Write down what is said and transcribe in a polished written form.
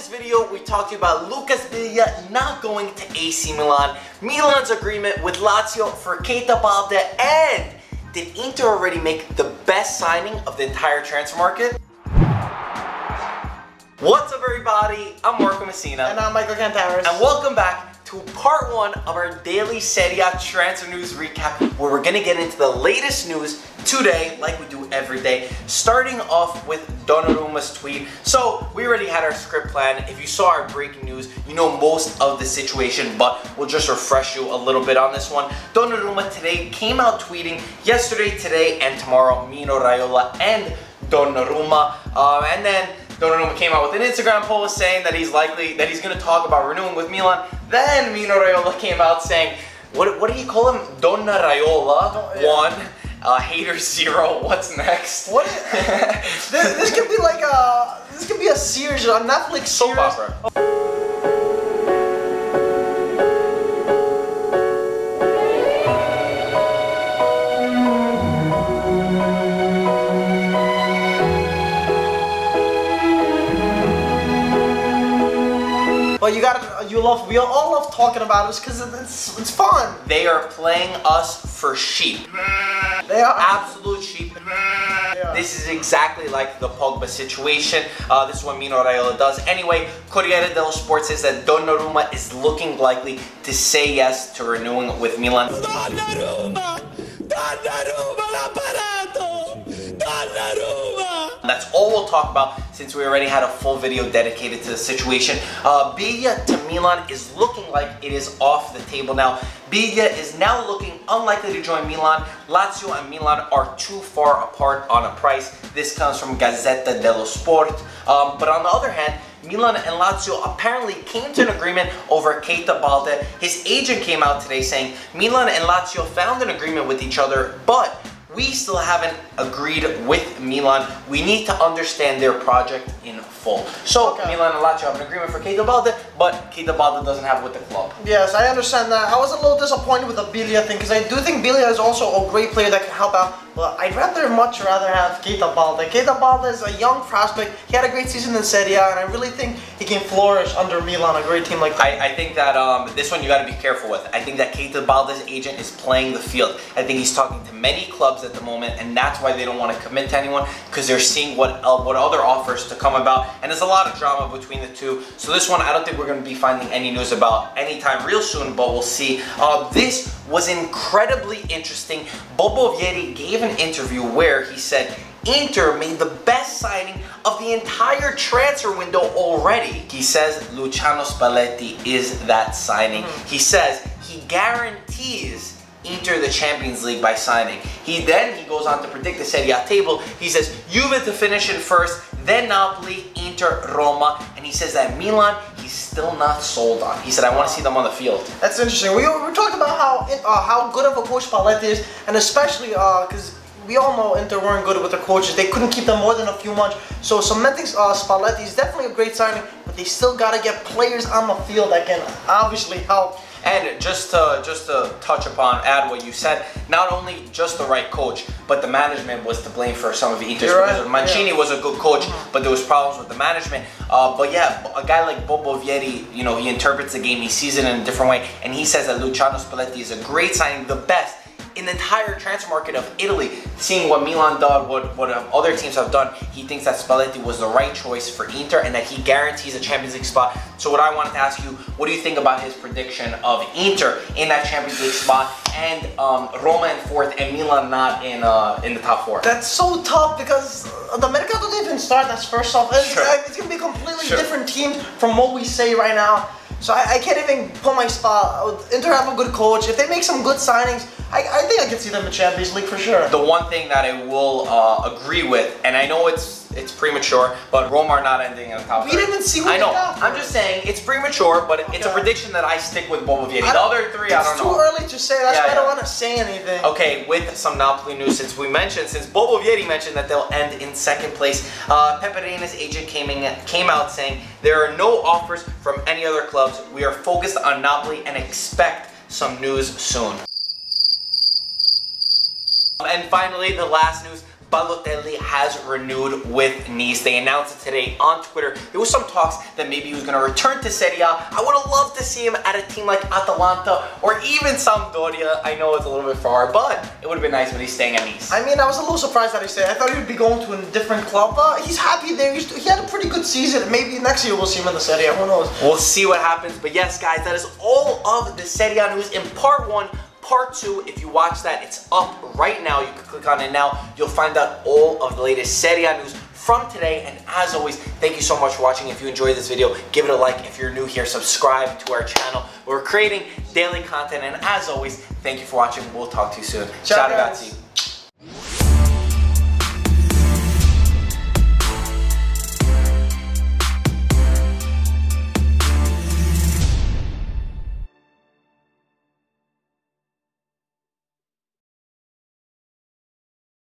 this video, we talked to you about Lucas Biglia not going to AC Milan, Milan's agreement with Lazio for Keita Balde, and did Inter already make the best signing of the entire transfer market? What's up, everybody? I'm Marco Messina. And I'm Michael Cantaris. And welcome back to part one of our daily Serie transfer news recap, where we're going to get into the latest news today, like we do every day, starting off with Donnarumma's tweet. So we already had our script plan. If you saw our breaking news, you know most of the situation, but we'll just refresh you a little bit on this one. Donnarumma today came out tweeting yesterday, today, and tomorrow, Mino Raiola and Donnarumma. And then Donnarumma came out with an Instagram post saying that he's going to talk about renewing with Milan. Then Mino Raiola came out saying, what do you call him? Donna Raiola, 1, hater 0, what's next? What? This could be like this could be a series, a Netflix soap opera. But we all love talking about this because it's fun. They are playing us for sheep. They are absolute sheep. This is exactly like the Pogba situation. This is what Mino Raiola does. Anyway, Corriere dello Sport says that Donnarumma is looking likely to say yes to renewing with Milan. Donnarumma! Donnarumma l'apparato! Donnarumma! That's all we'll talk about, since we already had a full video dedicated to the situation. Biglia to Milan is looking like it is off the table now. Biglia is now looking unlikely to join Milan. Lazio and Milan are too far apart on a price. This comes from Gazzetta dello Sport. But on the other hand, Milan and Lazio apparently came to an agreement over Keita Balde. His agent came out today saying Milan and Lazio found an agreement with each other, but we still haven't agreed with Milan. We need to understand their project in full. So Milan and Lazio have an agreement for Keita Balde, but Keita Balde doesn't have it with the club. Yes, I understand that. I was a little disappointed with the Biglia thing, because I do think Biglia is also a great player that can help out. But I'd much rather have Keita Balde. Keita Balde is a young prospect. He had a great season in Serie, and I really think he can flourish under Milan, a great team like that. I think that this one you got to be careful with. I think that Keita Balde's agent is playing the field. I think he's talking to many clubs at the moment, and that's why they don't want to commit to anyone, because they're seeing what other offers to come about, and there's a lot of drama between the two. So this one, I don't think we're going to be finding any news about anytime real soon, but we'll see. This was incredibly interesting. Bobo Vieri gave an interview where he said Inter made the best signing of the entire transfer window already. He says Luciano Spalletti is that signing. He says he guarantees Inter the Champions League by signing. He goes on to predict the Serie A table. He says Juve to finish in first, then Napoli, Inter, Roma, and he says that Milan he's still not sold on. He said, I want to see them on the field. That's interesting. We talked about how good of a coach Spalletti is, and especially because we all know Inter weren't good with their coaches. They couldn't keep them more than a few months. So cementing Spalletti is definitely a great signing, but they still got to get players on the field that can obviously help. And just to touch upon, add what you said, not only just the right coach, but the management was to blame for some of the Inter's. Because Mancini was a good coach, but there was problems with the management. But yeah, a guy like Bobo Vieri, you know, he interprets the game, he sees it in a different way, and he says that Luciano Spalletti is a great signing, the best in the entire transfer market of Italy. Seeing what Milan did, what other teams have done, he thinks that Spalletti was the right choice for Inter and that he guarantees a Champions League spot. So what I wanted to ask you, what do you think about his prediction of Inter in that Champions League spot and Roma in fourth and Milan not in the top four? That's so tough because the Mercato didn't even start. That's first off. It's going to be a completely different team from what we say right now. So I can't even put my spot. Inter have a good coach. If they make some good signings, I think I can see them in Champions League for sure. The one thing that I will agree with, and I know it's premature, but Roma are not ending in the top 3. We didn't even see who I know. I'm just saying it's premature, but it's a prediction that I stick with Bobo Vieri. The other 3, I don't know. It's too early to say. That's why I don't want to say anything. Okay, with some Napoli news, since Bobo Vieri mentioned that they'll end in second place, Pepe Reina's agent came out saying there are no offers from any other clubs. We are focused on Napoli and expect some news soon. And finally, the last news, Balotelli has renewed with Nice. They announced it today on Twitter. There was some talks that maybe he was going to return to Serie A. I would have loved to see him at a team like Atalanta or even Sampdoria. I know it's a little bit far, but it would have been nice, but he's staying at Nice. I mean, I was a little surprised that he stayed. I thought he would be going to a different club. He's happy there. He had a pretty good season. Maybe next year we'll see him in the Serie A. Who knows? We'll see what happens. But yes, guys, that is all of the Serie A news in part 1. Part 2, if you watch that, it's up right now. You can click on it now. You'll find out all of the latest Serie A news from today. And as always, thank you so much for watching. If you enjoyed this video, give it a like. If you're new here, subscribe to our channel. We're creating daily content. And as always, thank you for watching. We'll talk to you soon. Ciao, ragazzi.